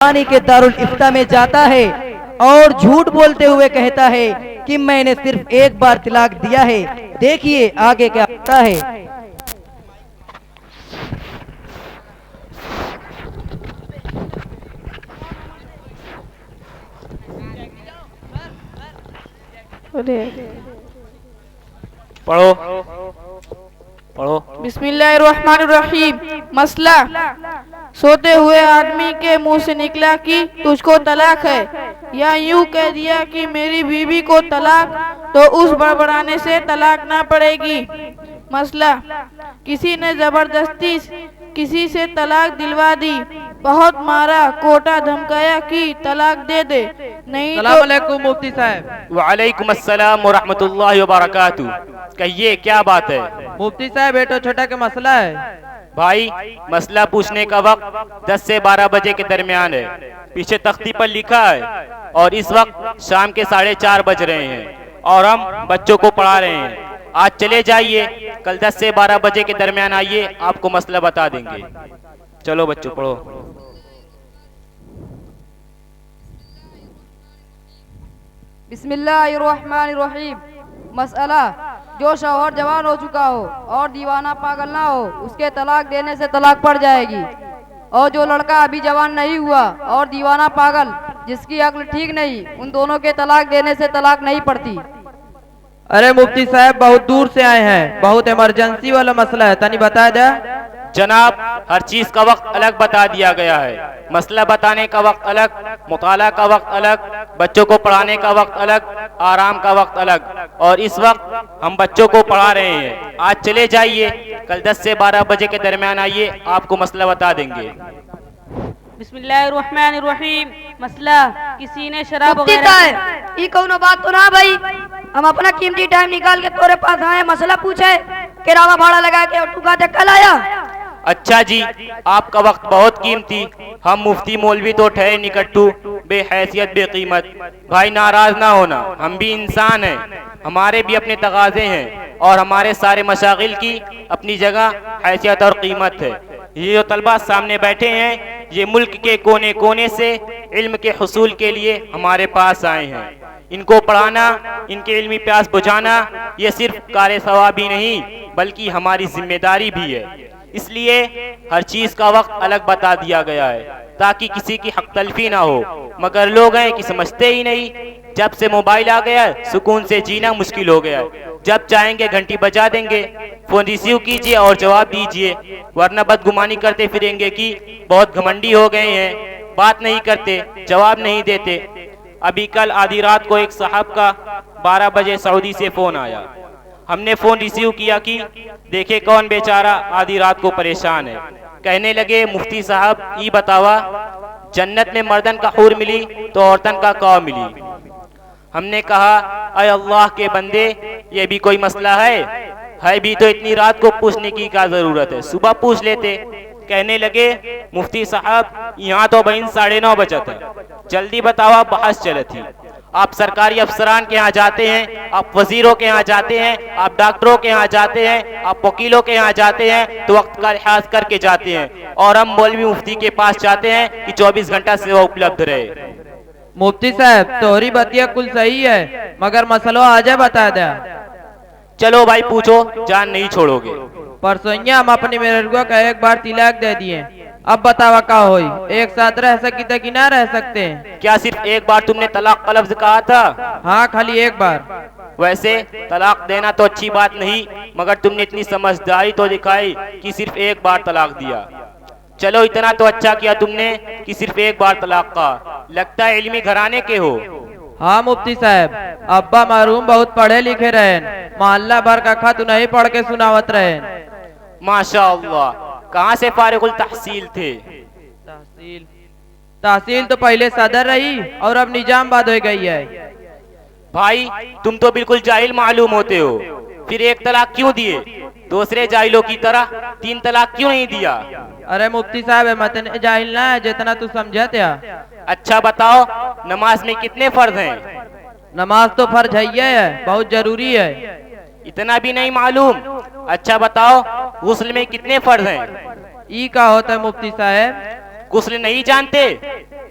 सुलेमानी के दारुल इफ्ता में जाता है और झूठ बोलते हुए कहता है कि मैंने सिर्फ एक बार तलाक दिया है। देखिए आगे क्या होता है। पढ़ो पढ़ो। बिस्मिल्लाहिर्रहमानिर्रहीम। मसला, सोते हुए आदमी के मुंह से निकला कि तुझको तलाक है, या यूं कह दिया कि मेरी बीवी को तलाक, तो उस बड़बड़ाने से तलाक ना पड़ेगी। मसला, किसी ने जबरदस्ती किसी से तलाक दिलवा दी, बहुत मारा, कोटा धमकाया कि तलाक दे दे, नहीं तो। अस्सलाम वालेकुम मुफ्ती साहब। वालेकुम अस्सलाम व रहमतुल्लाहि व बरकातुहू। कहिए क्या बात है? मुफ्ती साहब बेटो छोटा का मसला है। भाई, मसला पूछने का वक्त 10 से 12 बजे के दरमियान है। पीछे तख्ती पर लिखा है और इस वक्त शाम के 4:30 बज रहे हैं और हम बच्चों को पढ़ा रहे हैं। आज चले जाइए, कल 10 से 12 बजे के दरमियान आइए, आपको मसला बता देंगे। चलो बच्चों पढ़ो। बिस्मिल्लाहिर्रहमानिर्रहीम। मसला, जो शौहर जवान हो चुका हो और दीवाना पागल ना हो, उसके तलाक देने से तलाक पड़ जाएगी। और जो लड़का अभी जवान नहीं हुआ और दीवाना पागल, जिसकी अक्ल ठीक नहीं, उन दोनों के तलाक देने से तलाक नहीं पड़ती। अरे मुफ्ती साहब बहुत दूर से आए हैं, बहुत इमरजेंसी वाला मसला है, तनी बता दे। जनाब, हर चीज का वक्त अलग बता दिया गया है। मसला बताने का वक्त अलग, मुताला का वक्त अलग, बच्चों को पढ़ाने का वक्त अलग, आराम का वक्त अलग, और इस वक्त हम बच्चों को पढ़ा रहे हैं। आज चले जाइए, कल 10 से 12 बजे के दरमियान आइए, आपको मसला बता देंगे। बिस्मिल्लाहिर्रहमानिर्रहीम। मसला, किसी ने शराब मुफ्ती साहब, ये कौनो बात तो ना भाई, हम अपना कीमती टाइम निकाल के तोरे पास आए, मसला पूछे, किराया भाड़ा लगा के और तू कहते कल आया। अच्छा जी, आपका वक्त बहुत कीमती। हम मुफ्ती मौलवी तो ठहरे निकट्टू, बेहैसियत बेकीमत। भाई नाराज ना होना, हम भी इंसान हैं, हमारे भी अपने तगाजे हैं और हमारे सारे मशागिल की अपनी जगह हैसियत और कीमत है। ये जो तलबा सामने बैठे हैं, ये मुल्क के कोने कोने से इल्म के हुसूल के लिए हमारे पास आए हैं। इनको पढ़ाना, इनके इल्मी प्यास बुझाना, ये सिर्फ कार सवाब ही नहीं बल्कि हमारी जिम्मेदारी भी है। इसलिए हर चीज का वक्त अलग बता दिया गया है ताकि किसी की हक तलफी ना हो, मगर लोग हैं कि समझते ही नहीं। जब से मोबाइल आ गया है, सुकून से जीना मुश्किल हो गया है। जब चाहेंगे घंटी बजा देंगे, फोन रिसीव कीजिए और जवाब दीजिए, वरना बदगुमानी करते फिरेंगे कि बहुत घमंडी हो गए हैं, बात नहीं करते, जवाब नहीं देते। अभी कल आधी रात को एक साहब का 12 बजे सऊदी से फोन आया। हमने फोन रिसीव किया कि देखे कौन बेचारा आधी रात को परेशान है। कहने लगे, मुफ्ती साहब ये बतावा, जन्नत में मर्दन का हूर मिली तो औरतन का कौ मिली। हमने कहा, अय अल्लाह के बंदे, ये भी कोई मसला है भी तो इतनी रात को पूछने की क्या जरूरत है, सुबह पूछ लेते। कहने लगे, मुफ्ती साहब यहाँ तो बहन 9:30 बजा था, जल्दी बतावा, बहस चले थी। आप सरकारी अफसरान के यहाँ जाते हैं, आप वजीरों के यहाँ जाते हैं, आप डॉक्टरों के यहाँ जाते हैं, आप वकीलों के यहाँ जाते हैं तो वक्त का लिहाज करके जाते हैं, और हम मौलवी मुफ्ती के पास जाते हैं कि 24 घंटा सेवा उपलब्ध रहे। मुफ्ती साहब तोहरी बतिया कुल सही है, मगर मसलो आजा बता दे। चलो भाई पूछो, जान नहीं छोड़ोगे। परसोइया हम अपनी मेहरुआ का एक बार तिलाक दे दिए, अब बतावा का होई, एक साथ रह सकते कि ना रह सकते? क्या सिर्फ एक बार तुमने तलाक का लफ्ज कहा था? हाँ, खाली एक बार। वैसे तलाक देना तो अच्छी बात नहीं, मगर तुमने इतनी समझदारी तो दिखाई कि सिर्फ एक बार तलाक दिया। चलो इतना तो अच्छा किया तुमने कि सिर्फ एक बार तलाक का। लगता है इल्मी घराने के हो। हाँ मुफ्ती साहब, अब्बा मरहूम बहुत पढ़े लिखे रहे, मोहल्ला भर का खत नहीं पढ़ के सुनावत रहे। माशाअल्लाह, कहाँ से फारिगुल तहसील थे? तहसील तो पहले सदर रही और अब निजामाबाद हो गई है। भाई तुम तो बिल्कुल जाहिल मालूम होते हो, फिर एक तलाक क्यों दिए? दूसरे जाहिलों की तरह 3 तलाक क्यों नहीं दिया? अरे मुफ्ती साहब मत जाहिल ना है जितना तू समझते। अच्छा बताओ, नमाज में कितने फर्ज हैं? नमाज तो फर्ज है, बहुत जरूरी है। इतना भी नहीं मालूम? अच्छा बताओ, गुस्ल में कितने फर्ज हैं? ई का होता है मुफ्ती साहब? गुस्ल नहीं जानते?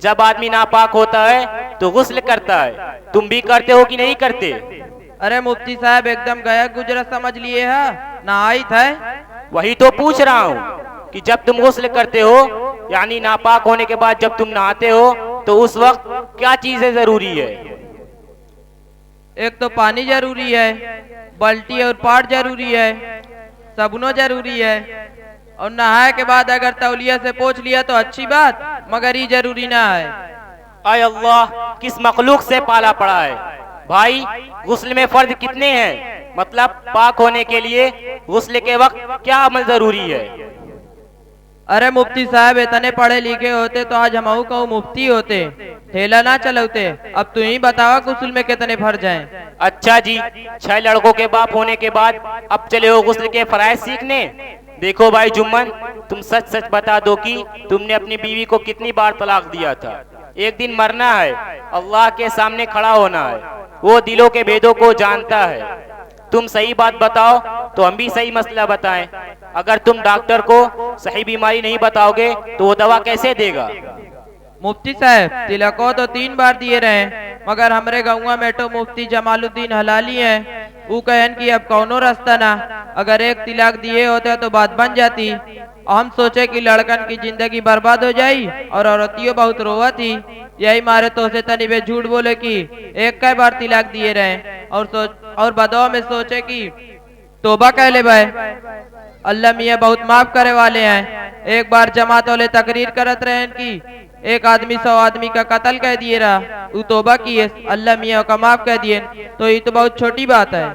जब आदमी नापाक होता है तो गुस्ल करता है। तुम भी करते हो कि नहीं करते? अरे मुफ्ती साहब एकदम गया गुजरा समझ लिए है, नहाई था। वही तो पूछ रहा हूँ कि जब तुम गुस्ल करते हो यानी नापाक होने के बाद जब तुम नहाते हो तो उस वक्त क्या चीजें जरूरी है? एक तो पानी जरूरी है, बाल्टी और पाट जरूरी है, साबुनो जरूरी है, और नहाए के बाद अगर तौलिया से पोंछ लिया तो अच्छी बात, मगर ये जरूरी ना है। आय अल्लाह, किस मखलूक से पाला पड़ा है भाई। गुस्ल में फर्ज कितने हैं? मतलब पाक होने के लिए गुस्ल के वक्त क्या अमल जरूरी है? अरे मुफ्ती साहब इतने पढ़े लिखे होते तो आज हम कहूँ मुफ्ती होते, ठेला ना चलते। अब तू ही बतावा गुस्ल में कितने फर्ज हैं। अच्छा जी, 6 लड़कों के बाप होने के बाद अब चले हो गुस्ल के फराइज सीखने। देखो भाई जुम्मन, तुम सच सच बता दो कि तुमने अपनी बीवी को कितनी बार तलाक दिया था। एक दिन मरना है, अल्लाह के सामने खड़ा होना है, वो दिलों के भेदों को जानता है। तुम सही बात बताओ तो हम भी सही मसला बताएं। अगर तुम डॉक्टर को सही बीमारी नहीं बताओगे तो वो दवा कैसे देगा? मुफ्ती साहब तिलको तो 3 बार दिए रहे, मगर हमरे गाँव में तो मुफ्ती जमालुद्दीन हलाली हैं, वो कहन कि अब कौनो रास्ता ना, अगर एक तिलाक दिए होते तो बात बन जाती। हम सोचे कि लड़कन की जिंदगी बर्बाद हो जाई और औरतियों बहुत रोवा थी, यही मारे तो से तनी बे झूठ बोले कि एक कई बार तिलाक दिए रहे, और बदवा में सोचे कि तोबा कह ले भाई, अल्लाह मियाँ बहुत माफ करे वाले हैं। एक बार जमात वाले तकरीर करत रहे कि एक आदमी 100 आदमी का कत्ल कह दिए रहा, वो तोबा किए, अल्लाह मियाँ का माफ कह दिए, तो ये तो बहुत छोटी बात है।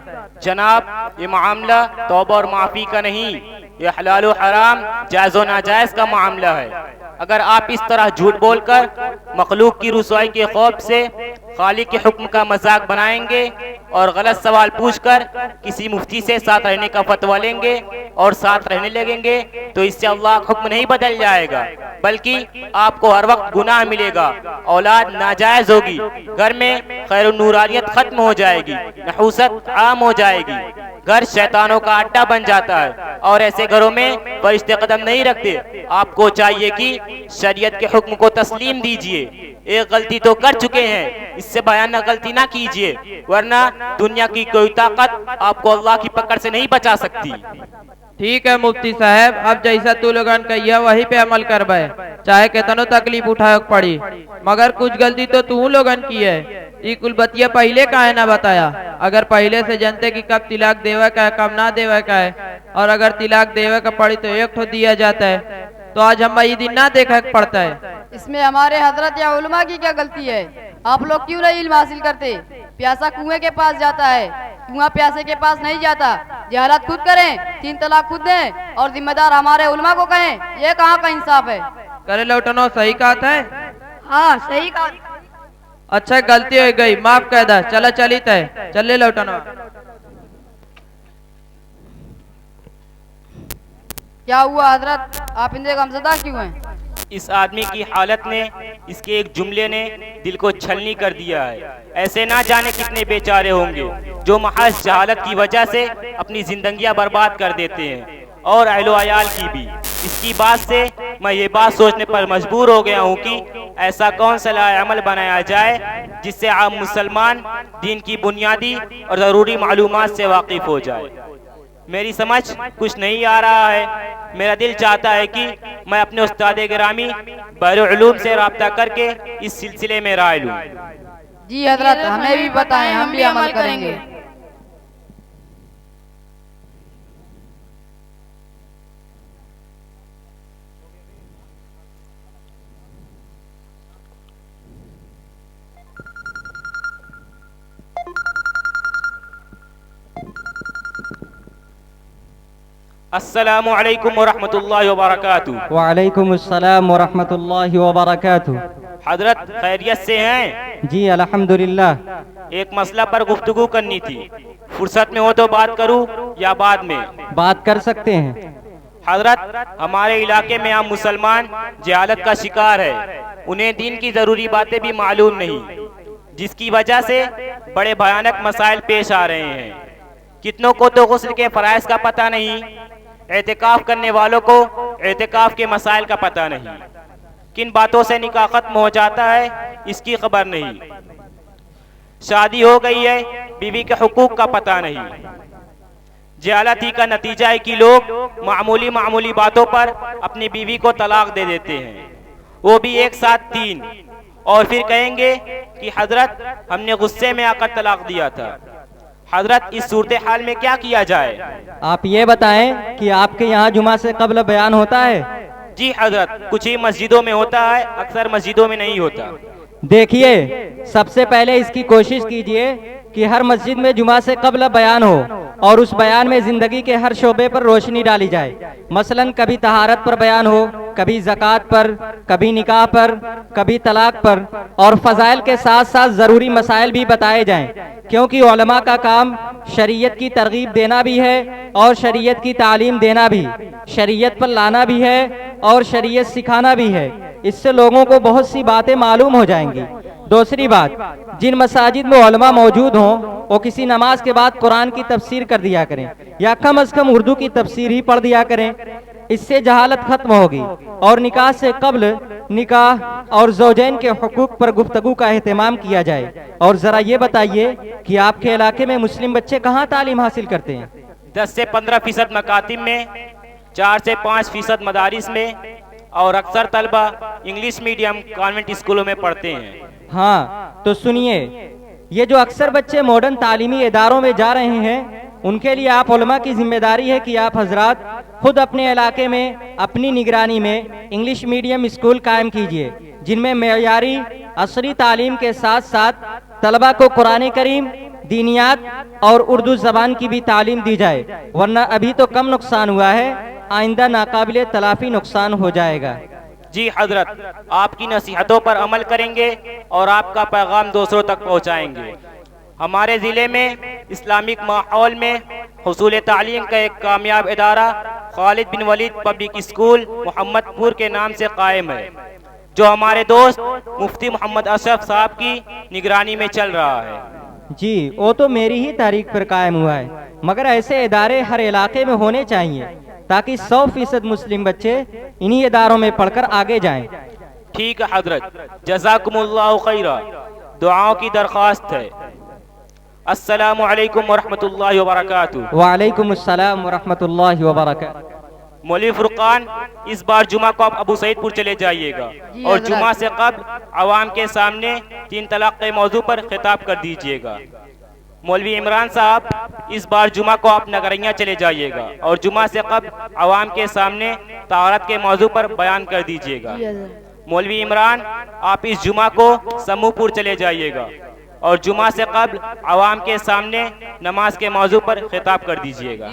जनाब, ये मामला तौबा और माफी का नहीं, ये हलाल और हराम, जायज़ और नाजायज का मामला है। अगर आप इस तरह झूठ बोलकर मखलूक की रुसवाई के खौफ से खालिक के हुक्म का मजाक बनाएंगे और गलत सवाल पूछकर किसी मुफ्ती से साथ रहने का फतवा लेंगे और साथ रहने लगेंगे तो इससे अल्लाह का हुक्म नहीं बदल जाएगा, बल्कि आपको हर वक्त गुनाह मिलेगा, औलाद नाजायज होगी, घर में खैर नूरानियत खत्म हो जाएगी, नहूसत आम हो जाएगी, घर शैतानों का अड्डा बन जाता है और ऐसे घरों में फरिश्ते कदम नहीं रखते। आपको चाहिए कि शरीयत के हुक्म को तस्लीम दीजिए। एक गलती तो कर चुके हैं, इससे भयानक गलती ना कीजिए, वरना दुनिया की कोई ताकत आपको अल्लाह की पकड़ से नहीं बचा सकती। ठीक है मुफ्ती साहब, अब जैसा तू लोगन कहिया वही पे अमल करबे, चाहे कितनो तकलीफ उठाए पड़ी, मगर कुछ गलती तो तू लोगन की है। ये कुल बतिया पहले काहे ना बताया? अगर पहले से जानते कि कब तिलाक देवे का है कब ना देवे का है, और अगर तिलाक देवे का पड़ी तो एक ठो दिया जाता है, तो आज हम ये दिन ना देखा पड़ता है। इसमें हमारे हजरत या उलमा की क्या गलती है? आप लोग क्यों नहीं इल्म हासिल करते? प्यासा कुएं के पास जाता है, कुआं प्यासे के पास नहीं जाता। जहालत खुद करें, 3 तलाक खुद दें और जिम्मेदार हमारे उलमा को कहें, ये कहाँ का इंसाफ है? करे लौटनो सही कहा था। हाँ सही कहा। अच्छा गलती हो गई, माफ कर दा, चला चली तय चले लौटनो। क्या हुआ हजरत, आप इनसे गमज़दा क्यों हैं? इस आदमी की हालत ने, इसके एक जुमले ने दिल को छलनी कर दिया है। ऐसे ना जाने कितने बेचारे होंगे जो महज जहालत की वजह से अपनी जिंदगियां बर्बाद कर देते हैं, और अहलो अयाल की भी। इसकी बात से मैं ये बात सोचने पर मजबूर हो गया हूँ कि ऐसा कौन सा अमल बनाया जाए जिससे आम मुसलमान दीन की बुनियादी और ज़रूरी मालूमात से वाकिफ हो जाए। मेरी समझ कुछ नहीं आ रहा है। मेरा दिल चाहता है कि मैं अपने उस्ताद गिरामी बहरुल उलूम से रब्ता करके इस सिलसिले में राय लूँ। जी हजरत, हमें भी बताएं, हम भी अमल करेंगे। अस्सलामु अलैकुम वरहमतुल्लाहि वबरकातुहू। वालेकुम अस्सलाम वरहमतुल्लाहि वबरकातुहू। हजरत खैरियत से हैं? जी अल्हम्दुलिल्लाह। एक मसला पर गुफ्तगू करनी थी, फुर्सत में हो तो बात करूं या बाद में? बात कर सकते हैं। हजरत, हमारे इलाके में आम मुसलमान जहालत का शिकार है, उन्हें दीन की जरूरी बातें भी मालूम नहीं, जिसकी वजह से बड़े भयानक मसाइल पेश आ रहे हैं। कितनों को तो गुस्ल के फराइज का पता नहीं, एतिकाफ करने वालों को एतिकाफ के मसाइल का पता नहीं। किन बातों से निकाह खत्म हो जाता है इसकी खबर नहीं, शादी हो गई है बीवी के हुकूक का पता नहीं। जहालत ही का नतीजा है कि लोग मामूली बातों पर अपनी बीवी को तलाक दे देते हैं, वो भी एक साथ 3, और फिर कहेंगे कि हजरत हमने गुस्से में आकर तलाक दिया था। हजरत इस सूरत हाल में क्या किया जाए? आप ये बताएं कि आपके यहाँ जुमा से कब्ल बयान होता है? जी हजरत, कुछ ही मस्जिदों में होता है, अक्सर मस्जिदों में नहीं होता। देखिए, सबसे पहले इसकी कोशिश कीजिए कि हर मस्जिद में जुमा से कब्ल बयान हो और उस बयान में जिंदगी के हर शोबे पर रोशनी डाली जाए। मसलन कभी तहारत पर बयान हो, कभी ज़कात पर, कभी निकाह पर, कभी तलाक पर, और फजाइल के साथ साथ ज़रूरी मसाइल भी बताए जाएं, क्योंकि उलमा का काम शरीयत की तरगीब देना भी है और शरीयत की तालीम देना भी, शरीयत पर लाना भी है और शरीयत सिखाना भी है। इससे लोगों को बहुत सी बातें मालूम हो जाएंगी। दूसरी बात, जिन मसाजिद में उलमा मौजूद हों वो किसी नमाज के बाद कुरान की तफसीर कर दिया करें या कम अज कम उर्दू की तफसीर ही पढ़ दिया करें। इससे जहालत खत्म होगी और निकाह से कब्ल निकाह और ज़ौजैन के हुकूक पर गुफ्तगू का एहतमाम किया जाए। और जरा ये बताइए कि आपके इलाके में मुस्लिम बच्चे कहाँ तालीम हासिल करते हैं? 10 से 15% मकातिब में, 4 से 5% मदारिस में, और अक्सर तलबा इंग्लिश मीडियम कॉन्वेंट स्कूलों में पढ़ते हैं। हाँ, तो सुनिए, ये जो अक्सर बच्चे मॉडर्न तालीमी इदारों में जा रहे हैं उनके लिए आप उलमा की जिम्मेदारी है कि आप हजरात खुद अपने इलाके में अपनी निगरानी में इंग्लिश मीडियम स्कूल कायम कीजिए, जिनमें मेयारी असरी तालीम के साथ साथ तलबा को कुरान करीम, दीनियात और उर्दू जबान की भी तालीम दी जाए, वरना अभी तो कम नुकसान हुआ है, आइंदा नाकाबिले तलाफी नुकसान हो जाएगा। जी हजरत, आपकी नसीहतों पर अमल करेंगे और आपका पैगाम दूसरों तक पहुंचाएंगे। हमारे ज़िले में इस्लामिक माहौल में हुसूल तालीम का एक कामयाब इदारा खालिद बिन वलीद पब्लिक स्कूल मोहम्मदपुर के नाम से कायम है, जो हमारे दोस्त मुफ्ती मोहम्मद अशरफ साहब की निगरानी में चल रहा है। जी, वो तो मेरी ही तारीख पर कायम हुआ है, मगर ऐसे इदारे हर इलाके में होने चाहिए ताकि 100% मुस्लिम बच्चे इन्हीं इदारों में पढ़कर आगे जाएं। ठीक है हजरत, जज़ाकुमुल्लाहु खैरा। दुआओं की दरख्वास्त है। अस्सलामु अलैकुम वरहमतुल्लाहि वबरकातुहू। वालेकुम अस्सलाम वरहमतुल्लाहि वबरकातुहू। मौलवी फुरकान, इस बार जुमा को आप अबू सईदपुर चले जाइएगा और जुमा से कब्ल अवाम के सामने 3 तलाक के मौजू पर खिताब कर दीजिएगा। मौलवी इमरान साहब, इस बार जुमा को आप नगरिया चले जाइएगा और जुमा से कब्ल अवाम के सामने तारत के मौजू पर बयान कर दीजिएगा। मौलवी इमरान, आप इस जुमा को समूहपुर चले जाइएगा और जुमा से कब्ल अवाम के सामने नमाज के मौजू पर खिताब कर दीजिएगा।